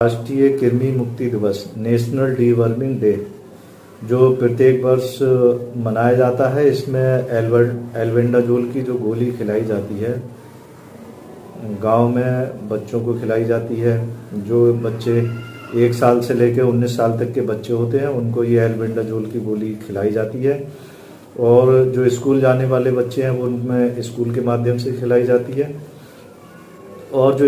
राष्ट्रीय कृमि मुक्ति दिवस नेशनल डीवर्मिंग डे जो प्रत्येक वर्ष मनाया जाता है, इसमें एल्बेंडाजोल की जो गोली खिलाई जाती है गांव में बच्चों को खिलाई जाती है। जो बच्चे 1 साल से लेकर 19 साल तक के बच्चे होते हैं उनको ये एल्बेंडाजोल की गोली खिलाई जाती है, और जो स्कूल जाने वाले बच्चे हैं वो उनमें स्कूल के माध्यम से खिलाई जाती है, और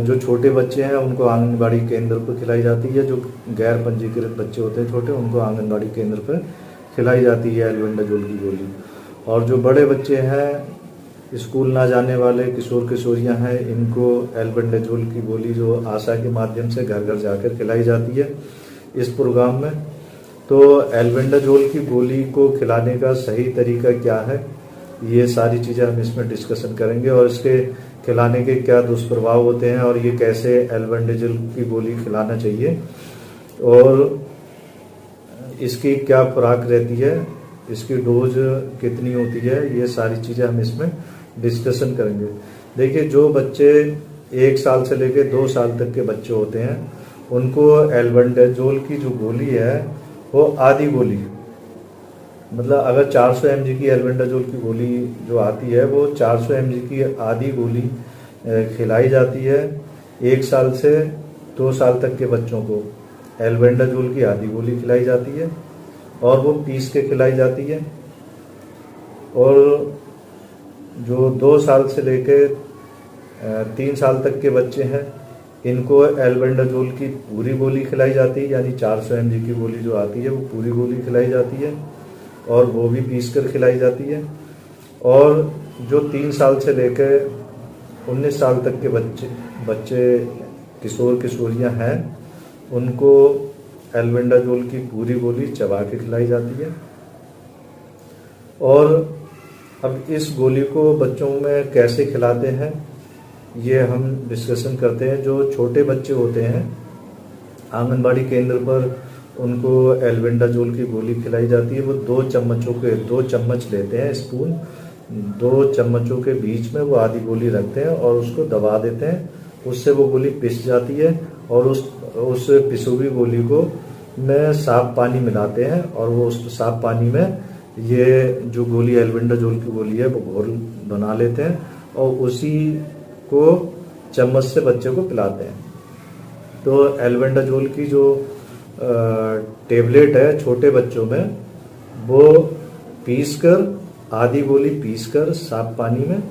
जो छोटे बच्चे हैं उनको आंगनबाड़ी केंद्र पर खिलाई जाती है। जो गैर पंजीकृत बच्चे होते हैं छोटे, उनको आंगनबाड़ी केंद्र पर खिलाई जाती है एल्बेंडाजोल की गोली। और जो बड़े बच्चे हैं, स्कूल ना जाने वाले किशोर किशोरियां हैं, इनको एल्बेंडाजोल की गोली जो आशा के माध्यम से घर घर जाकर खिलाई जाती है इस प्रोग्राम में। तो एल्बेंडाजोल की गोली को खिलाने का सही तरीका क्या है, ये सारी चीज़ें हम इसमें डिस्कशन करेंगे, और इसके खिलाने के क्या दुष्प्रभाव होते हैं, और ये कैसे एल्बेंडाजोल की गोली खिलाना चाहिए, और इसकी क्या खुराक रहती है, इसकी डोज कितनी होती है, ये सारी चीज़ें हम इसमें डिस्कशन करेंगे। देखिए, जो बच्चे 1 साल से लेकर 2 साल तक के बच्चे होते हैं उनको एल्बेंडाजोल की जो गोली है वो आधी गोली, मतलब अगर 400 mg की एल्बेंडाजोल की गोली जो आती है वो 400 mg की आधी गोली खिलाई जाती है। 1 साल से 2 साल तक के बच्चों को एल्बेंडाजोल की आधी गोली खिलाई जाती है, और वो पीस के खिलाई जाती है। और जो 2 साल से लेकर 3 साल तक के बच्चे हैं इनको एल्बेंडाजोल की पूरी गोली खिलाई जाती है, यानी 400 mg की गोली जो आती है वो पूरी गोली खिलाई जाती है, और वो भी पीस कर खिलाई जाती है। और जो 3 साल से लेकर 19 साल तक के बच्चे किशोर किशोरियां हैं उनको एल्बेंडाजोल की पूरी गोली चबा के खिलाई जाती है। और अब इस गोली को बच्चों में कैसे खिलाते हैं ये हम डिस्कशन करते हैं। जो छोटे बच्चे होते हैं आंगनबाड़ी केंद्र पर उनको एल्बेंडाजोल की गोली खिलाई जाती है। वो 2 चम्मच लेते हैं, स्पून 2 चम्मचों के बीच में वो आधी गोली रखते हैं और उसको दबा देते हैं, उससे वो गोली पिस जाती है, और उस पिसी हुई गोली को में साफ पानी मिलाते हैं, और वो उस साफ पानी में ये जो गोली एल्बेंडाजोल की गोली है वो घोल बना लेते हैं, और उसी को चम्मच से बच्चे को पिलाते हैं। तो एल्बेंडाजोल की जो टेबलेट है छोटे बच्चों में वो पीसकर, आधी गोली पीसकर साफ पानी में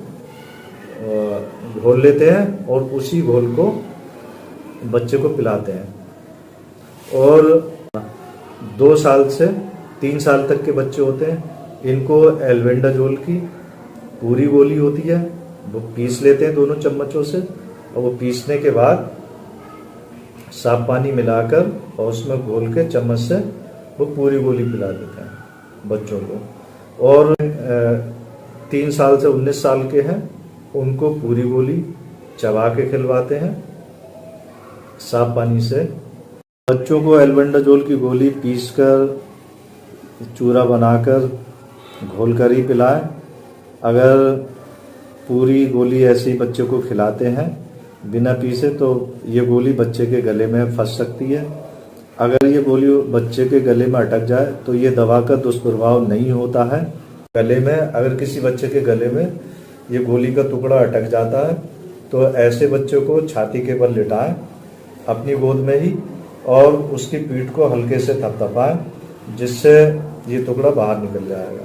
घोल लेते हैं, और उसी घोल को बच्चे को पिलाते हैं। और 2 साल से 3 साल तक के बच्चे होते हैं इनको एल्बेंडाजोल की पूरी गोली होती है, वो पीस लेते हैं दोनों चम्मचों से, और वो पीसने के बाद साफ पानी मिलाकर और उसमें घोल के चम्मच से वो पूरी गोली पिला देते हैं बच्चों को। और 3 साल से 19 साल के हैं उनको पूरी गोली चबा के खिलवाते हैं साफ पानी से। बच्चों को एल्बेंडाजोल की गोली पीसकर चूरा बनाकर घोल कर ही पिलाएं। अगर पूरी गोली ऐसे ही बच्चे को खिलाते हैं बिना पीसे तो ये गोली बच्चे के गले में फंस सकती है। अगर ये गोली बच्चे के गले में अटक जाए तो ये दवा का दुष्प्रभाव नहीं होता है। गले में अगर किसी बच्चे के गले में ये गोली का टुकड़ा अटक जाता है तो ऐसे बच्चे को छाती के बल लिटाएं अपनी गोद में ही, और उसकी पीठ को हल्के से थपथपाएं, जिससे ये टुकड़ा बाहर निकल जाएगा।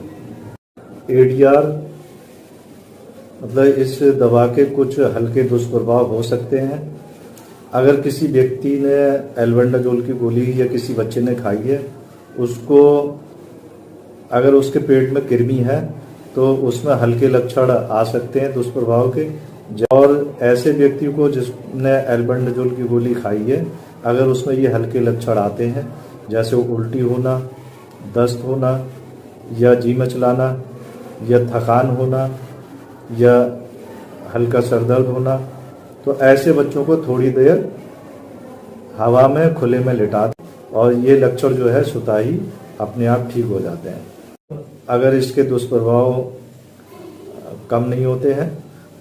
ADR मतलब इस दवा के कुछ हल्के दुष्प्रभाव हो सकते हैं। अगर किसी व्यक्ति ने एल्बेंडाजोल की गोली या किसी बच्चे ने खाई है, उसको अगर उसके पेट में कृमि है तो उसमें हल्के लक्षण आ सकते हैं दुष्प्रभाव के। और ऐसे व्यक्ति को जिसने एल्बेंडाजोल की गोली खाई है, अगर उसमें ये हल्के लक्षण आते हैं जैसे उल्टी होना, दस्त होना, या जी मचलाना, या थकान होना, या हल्का सर दर्द होना, तो ऐसे बच्चों को थोड़ी देर हवा में खुले में लिटा दें, और ये लक्षण जो है स्वतः ही अपने आप ठीक हो जाते हैं। अगर इसके दुष्प्रभाव कम नहीं होते हैं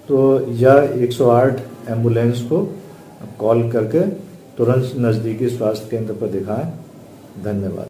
तो या 108 एम्बुलेंस को कॉल करके तुरंत नज़दीकी स्वास्थ्य केंद्र पर दिखाएं। धन्यवाद।